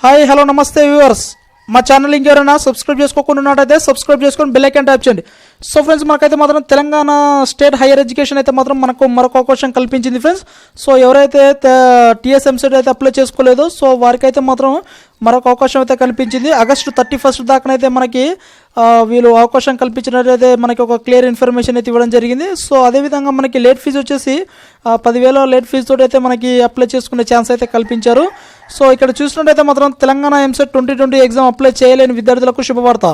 Hi hello నమస్తే viewers, మా channel ఇంకెవరైనా సబ్స్క్రైబ్ చేసుకోకుండా ఉన్నట్టయితే సబ్స్క్రైబ్ చేసుకొని బెల్ ఐకాన్ ట్యాప్ చేయండి. సో ఫ్రెండ్స్, మనకైతే మాత్రం తెలంగాణ స్టేట్ హైయర్ ఎడ్యుకేషన్ అయితే మాత్రం మనకు మరొక అవకాశం కల్పించింది ఫ్రెండ్స్. సో ఎవరైతే TSrjcet అయితే అప్లై చేసుకోలేదో సో వారికైతే మాత్రం మరొక అవకాశం అయితే కల్పించింది. ఆగస్టు 31 దాకానైతే మనకి వీళ్ళు అవకాశం కల్పించినట్లయితే మనకి ఒక క్లియర్ ఇన్ఫర్మేషన్ అయితే ఇవ్వడం జరిగింది. సో అదేవిధంగా మనకి లేట్ ఫీజు వచ్చేసి 10,000 లేట్ ఫీజు తోటి అయితే మనకి అప్లై చేసుకునే ఛాన్స్ అయితే కల్పించారు. సో ఇక్కడ చూసినట్టయితే మాత్రం తెలంగాణ Eamcet 2020 ఎగ్జామ్ అప్లై చేయలేని విద్యార్థులకు శుభవార్త.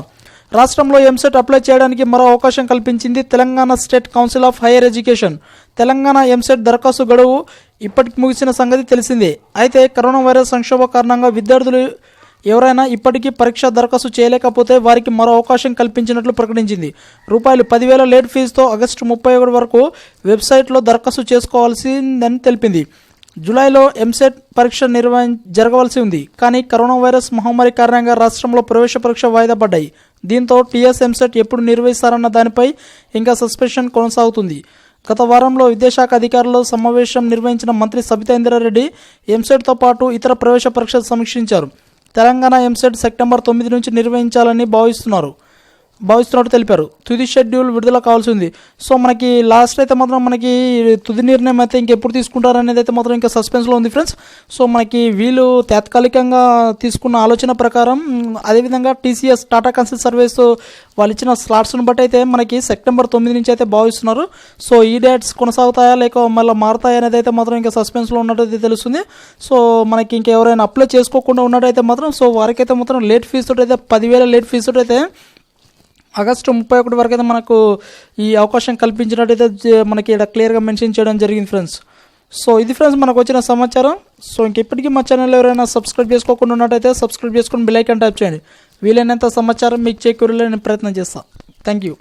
రాష్ట్రంలో Eamcet అప్లై చేయడానికి మరో అవకాశం కల్పించింది Telangana state council of higher education. Telangana Eamcet దరఖాస్తు గడువు ఇప్పటికి ముగిసిన సంగతి తెలిసిందే. అయితే కరోనా వైరస్ సంక్షోభ కారణంగా విద్యార్థులు ఎవరైనా ఇప్పటికీ పరీక్ష దరఖాస్తు చేయలేకపోతే వారికి మరో అవకాశం కల్పించినట్లు ప్రకటించింది. ₹10,000 లేట్ ఫీజుతో ఆగస్టు 31 వరకు వెబ్సైట్లో దరఖాస్తు చేసుకోవాల్సిందని తెలిపింది. జూలైలో Eamcet పరీక్ష జరగవలసి ఉంది. కానీ కరోనా వైరస్ మహమ్మారి కారణంగా రాష్ట్రంలో ప్రవేశ పరీక్ష వాయిదా పడ్డాయి. దీంతో TSrjcet ఎప్పుడు నిర్వహిస్తారన్న దానిపై ఇంకా సస్పెన్షన్ కొనసాగుతుంది. గత వారంలో విద్యాశాఖ అధికారుల సమావేశం నిర్వహించిన మంత్రి సబితా ఇంద్రారెడ్డి Eamcetతో పాటు ఇతర ప్రవేశ పరీక్షలు సమీక్షించారు. తెలంగాణ Eamcet సెప్టెంబర్ 9 నుంచి నిర్వహించాలని భావిస్తున్నట్టు తెలిపారు. తుది షెడ్యూల్ విడుదల కావాల్సి ఉంది. సో మనకి లాస్ట్ అయితే మాత్రం మనకి తుది నిర్ణయం అయితే ఇంకెప్పుడు తీసుకుంటారు అనేది అయితే మాత్రం ఇంకా సస్పెన్స్లో ఉంది ఫ్రెండ్స్. సో మనకి వీళ్ళు తాత్కాలికంగా తీసుకున్న ఆలోచన ప్రకారం అదేవిధంగా TCS టాటా కన్సల్ట్ సర్వీస్ వాళ్ళు ఇచ్చిన స్లాట్స్ను బట్టి అయితే మనకి సెప్టెంబర్ 9 నుంచి అయితే భావిస్తున్నారు. సో ఈ డేట్స్ కొనసాగుతాయా లేక మళ్ళీ మారుతాయా అనేది అయితే మాత్రం ఇంకా సస్పెన్స్లో ఉన్నట్టయితే తెలుస్తుంది. సో మనకి ఇంకెవరైనా అప్లై చేసుకోకుండా ఉన్నట్టయితే మాత్రం సో వారికైతే మాత్రం లేట్ ఫీజు తోటి అయితే 10,000 లేట్ ఫీజు తోటి అయితే ఆగస్టు 31 వరకు అయితే మనకు ఈ అవకాశం కల్పించినట్టయితే మనకి ఇక్కడ క్లియర్గా మెన్షన్ చేయడం జరిగింది ఫ్రెండ్స్. సో ఇది ఫ్రెండ్స్ మనకు వచ్చిన సమాచారం. సో ఇంకెప్పటికీ మా ఛానల్ ఎవరైనా సబ్స్క్రైబ్ చేసుకోకుండా ఉన్నట్టయితే సబ్స్క్రైబ్ చేసుకొని బెల్ ఐకాన్ ట్యాప్ చేయండి. వీలైనంత సమాచారం మీకు చేకూరేలా నేను ప్రయత్నం చేస్తాను. Thank you.